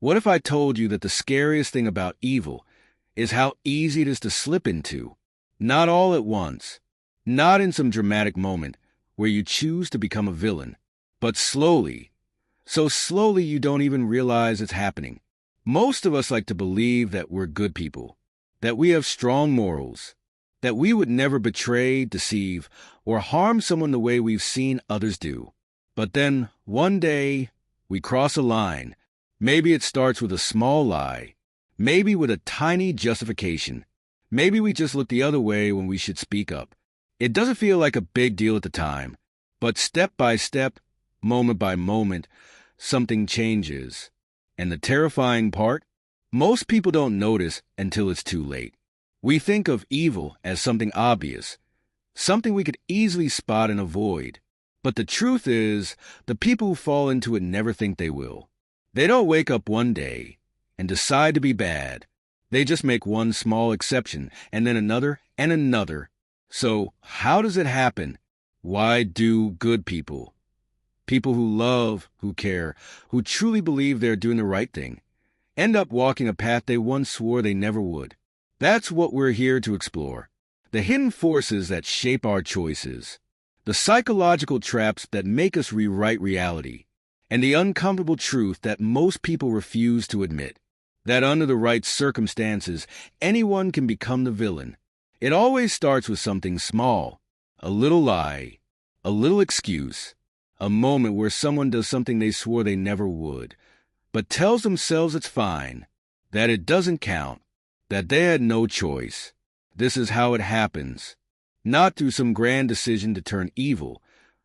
What if I told you that the scariest thing about evil is how easy it is to slip into? Not all at once, not in some dramatic moment where you choose to become a villain, but slowly, so slowly you don't even realize it's happening. Most of us like to believe that we're good people, that we have strong morals, that we would never betray, deceive, or harm someone the way we've seen others do. But then, one day, we cross a line. Maybe it starts with a small lie, maybe with a tiny justification. Maybe we just look the other way when we should speak up. It doesn't feel like a big deal at the time, but step by step, moment by moment, something changes. And the terrifying part? Most people don't notice until it's too late. We think of evil as something obvious, something we could easily spot and avoid. But the truth is, the people who fall into it never think they will. They don't wake up one day and decide to be bad. They just make one small exception, and then another and another. So, how does it happen? Why do good people, people who love, who care, who truly believe they're doing the right thing, end up walking a path they once swore they never would? That's what we're here to explore. The hidden forces that shape our choices, the psychological traps that make us rewrite reality, and the uncomfortable truth that most people refuse to admit, that under the right circumstances, anyone can become the villain. It always starts with something small, a little lie, a little excuse, a moment where someone does something they swore they never would, but tells themselves it's fine, that it doesn't count, that they had no choice. This is how it happens, not through some grand decision to turn evil,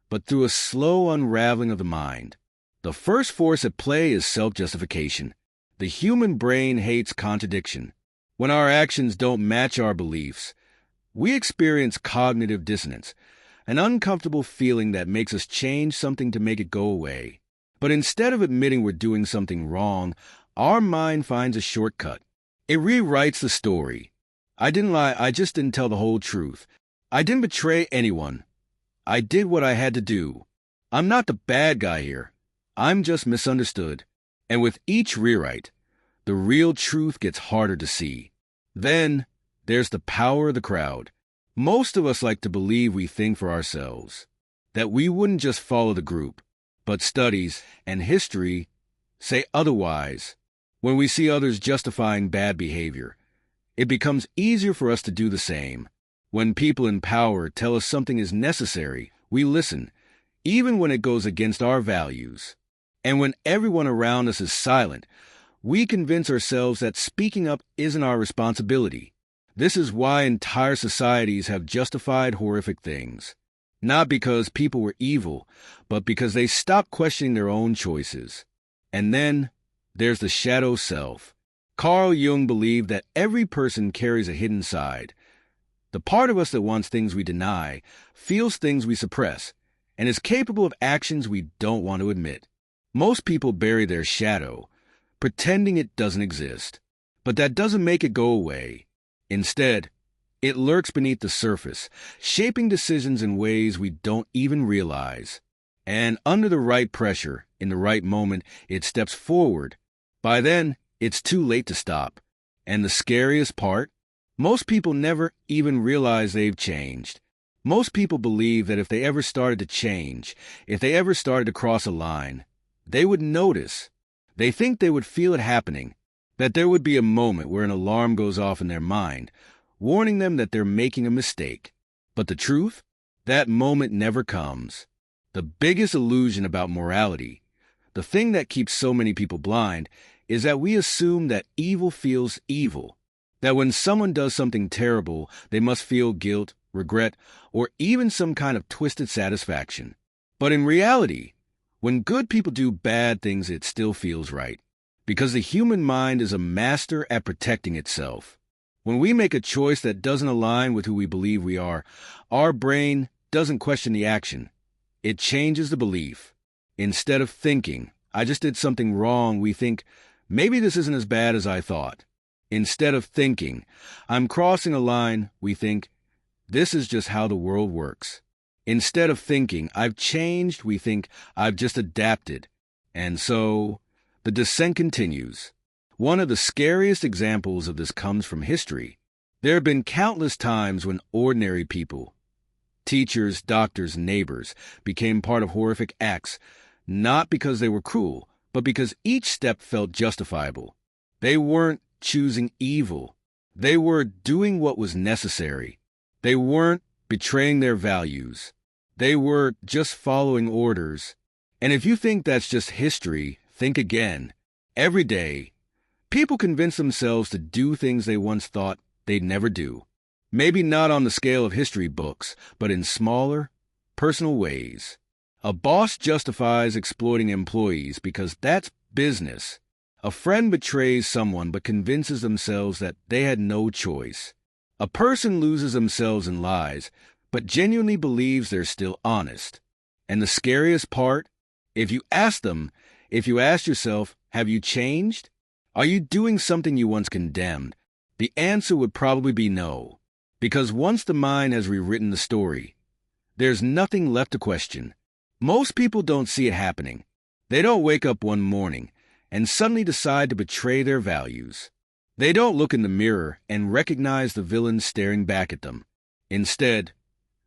but through a slow unraveling of the mind. The first force at play is self-justification. The human brain hates contradiction. When our actions don't match our beliefs, we experience cognitive dissonance, an uncomfortable feeling that makes us change something to make it go away. But instead of admitting we're doing something wrong, our mind finds a shortcut. It rewrites the story. I didn't lie, I just didn't tell the whole truth. I didn't betray anyone. I did what I had to do. I'm not the bad guy here. I'm just misunderstood. And with each rewrite, the real truth gets harder to see. Then, there's the power of the crowd. Most of us like to believe we think for ourselves, that we wouldn't just follow the group, but studies and history say otherwise. When we see others justifying bad behavior, it becomes easier for us to do the same. When people in power tell us something is necessary, we listen, even when it goes against our values. And when everyone around us is silent, we convince ourselves that speaking up isn't our responsibility. This is why entire societies have justified horrific things. Not because people were evil, but because they stopped questioning their own choices. And then, there's the shadow self. Carl Jung believed that every person carries a hidden side. The part of us that wants things we deny, feels things we suppress, and is capable of actions we don't want to admit. Most people bury their shadow, pretending it doesn't exist. But that doesn't make it go away. Instead, it lurks beneath the surface, shaping decisions in ways we don't even realize. And under the right pressure, in the right moment, it steps forward. By then, it's too late to stop. And the scariest part? Most people never even realize they've changed. Most people believe that if they ever started to change, if they ever started to cross a line, they would notice. They think they would feel it happening, that there would be a moment where an alarm goes off in their mind, warning them that they're making a mistake. But the truth? That moment never comes. The biggest illusion about morality, the thing that keeps so many people blind, is that we assume that evil feels evil, that when someone does something terrible, they must feel guilt, regret, or even some kind of twisted satisfaction. But in reality, when good people do bad things, it still feels right, because the human mind is a master at protecting itself. When we make a choice that doesn't align with who we believe we are, our brain doesn't question the action. It changes the belief. Instead of thinking, I just did something wrong, we think, maybe this isn't as bad as I thought. Instead of thinking, I'm crossing a line, we think, this is just how the world works. Instead of thinking, I've changed, we think, I've just adapted. And so, The descent continues. One of the scariest examples of this comes from history. There have been countless times when ordinary people, teachers, doctors, neighbors, became part of horrific acts, not because they were cruel, but because each step felt justifiable. They weren't choosing evil. They were doing what was necessary. They weren't betraying their values. They were just following orders. And if you think that's just history, think again. Every day, people convince themselves to do things they once thought they'd never do. Maybe not on the scale of history books, but in smaller, personal ways. A boss justifies exploiting employees because that's business. A friend betrays someone but convinces themselves that they had no choice. A person loses themselves in lies, but genuinely believes they're still honest. And the scariest part? If you ask yourself, have you changed? Are you doing something you once condemned? The answer would probably be no. Because once the mind has rewritten the story, there's nothing left to question. Most people don't see it happening. They don't wake up one morning and suddenly decide to betray their values. They don't look in the mirror and recognize the villain staring back at them. Instead,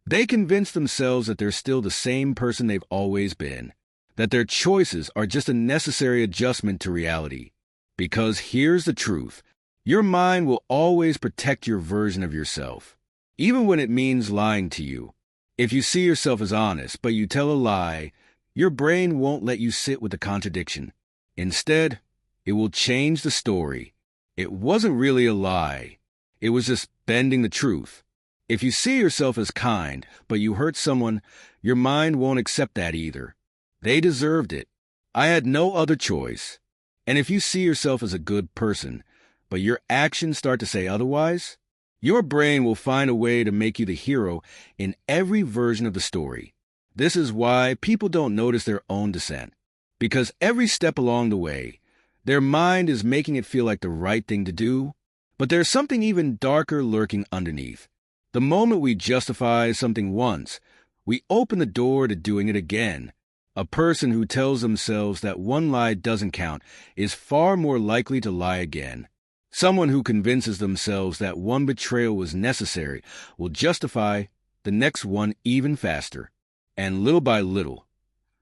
they convince themselves that they're still the same person they've always been, that their choices are just a necessary adjustment to reality. Because here's the truth. Your mind will always protect your version of yourself, even when it means lying to you. If you see yourself as honest, but you tell a lie, your brain won't let you sit with the contradiction. Instead, it will change the story. It wasn't really a lie. It was just bending the truth. If you see yourself as kind, but you hurt someone, your mind won't accept that either. They deserved it. I had no other choice. And if you see yourself as a good person, but your actions start to say otherwise, your brain will find a way to make you the hero in every version of the story. This is why people don't notice their own descent. Because every step along the way, their mind is making it feel like the right thing to do, but there's something even darker lurking underneath. The moment we justify something once, we open the door to doing it again. A person who tells themselves that one lie doesn't count is far more likely to lie again. Someone who convinces themselves that one betrayal was necessary will justify the next one even faster. And little by little,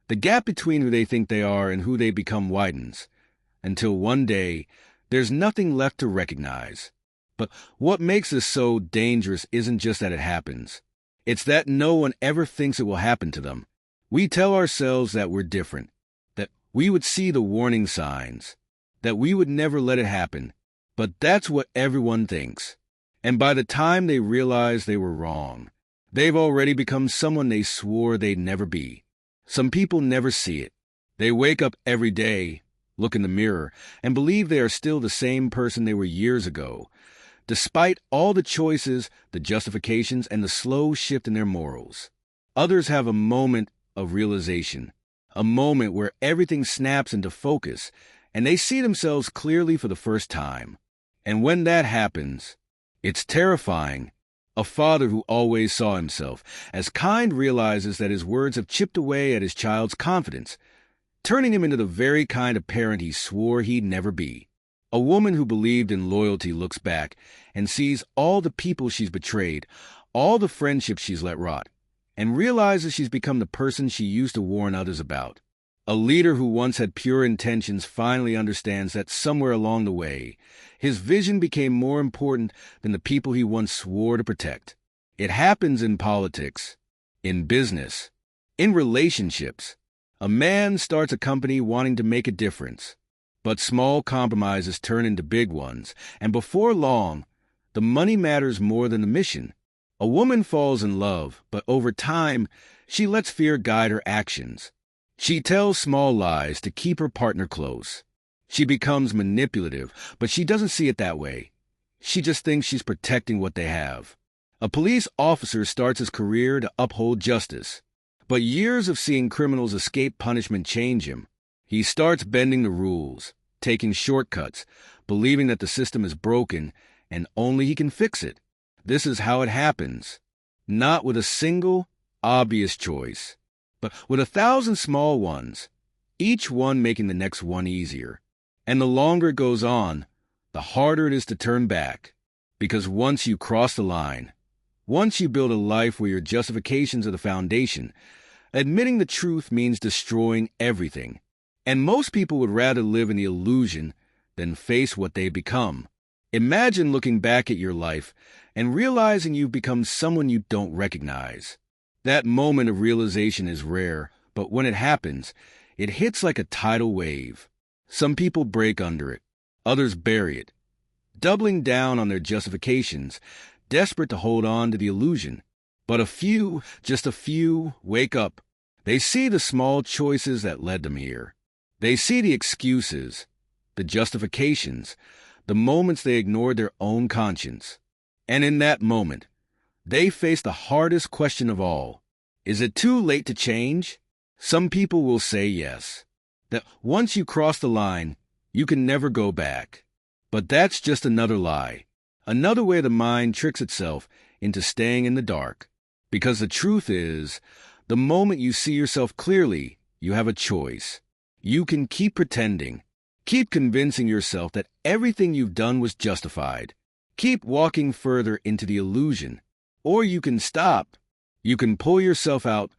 the gap between who they think they are and who they become widens, until one day there's nothing left to recognize. But what makes this so dangerous isn't just that it happens. It's that no one ever thinks it will happen to them. We tell ourselves that we're different, that we would see the warning signs, that we would never let it happen. But that's what everyone thinks. And by the time they realize they were wrong, they've already become someone they swore they'd never be. Some people never see it. They wake up every day, look in the mirror, and believe they are still the same person they were years ago, despite all the choices, the justifications, and the slow shift in their morals. Others have a moment of realization, a moment where everything snaps into focus, and they see themselves clearly for the first time. And when that happens, it's terrifying. A father who always saw himself as kind realizes that his words have chipped away at his child's confidence, turning him into the very kind of parent he swore he'd never be. A woman who believed in loyalty looks back and sees all the people she's betrayed, all the friendships she's let rot, and realizes she's become the person she used to warn others about. A leader who once had pure intentions finally understands that somewhere along the way, his vision became more important than the people he once swore to protect. It happens in politics, in business, in relationships. A man starts a company wanting to make a difference, but small compromises turn into big ones, and before long, the money matters more than the mission. A woman falls in love, but over time, she lets fear guide her actions. She tells small lies to keep her partner close. She becomes manipulative, but she doesn't see it that way. She just thinks she's protecting what they have. A police officer starts his career to uphold justice, but years of seeing criminals escape punishment change him. He starts bending the rules, taking shortcuts, believing that the system is broken and only he can fix it. This is how it happens, not with a single, obvious choice, but with 1,000 small ones, each one making the next one easier. And the longer it goes on, the harder it is to turn back. Because once you cross the line, once you build a life where your justifications are the foundation, admitting the truth means destroying everything. And most people would rather live in the illusion than face what they become. Imagine looking back at your life and realizing you've become someone you don't recognize. That moment of realization is rare, but when it happens, it hits like a tidal wave. Some people break under it, others bury it, doubling down on their justifications, desperate to hold on to the illusion. But a few, just a few, wake up. They see the small choices that led them here. They see the excuses, the justifications, the moments they ignored their own conscience. And in that moment, they face the hardest question of all. Is it too late to change? Some people will say yes, that once you cross the line, you can never go back. But that's just another lie, another way the mind tricks itself into staying in the dark. Because the truth is, the moment you see yourself clearly, you have a choice. You can keep pretending, keep convincing yourself that everything you've done was justified, keep walking further into the illusion, or you can stop. You can pull yourself out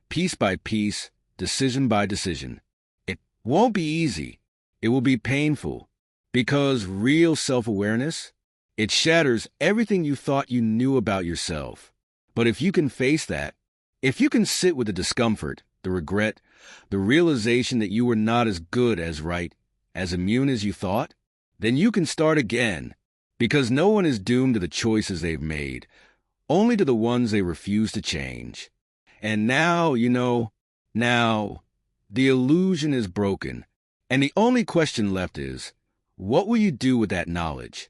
piece by piece, decision by decision. It won't be easy. It will be painful, because real self-awareness, it shatters everything you thought you knew about yourself. But if you can face that, if you can sit with the discomfort, the regret, the realization that you were not as good, as right, as immune as you thought, then you can start again, because no one is doomed to the choices they've made, only to the ones they refuse to change. And now, now, the illusion is broken, and the only question left is, what will you do with that knowledge?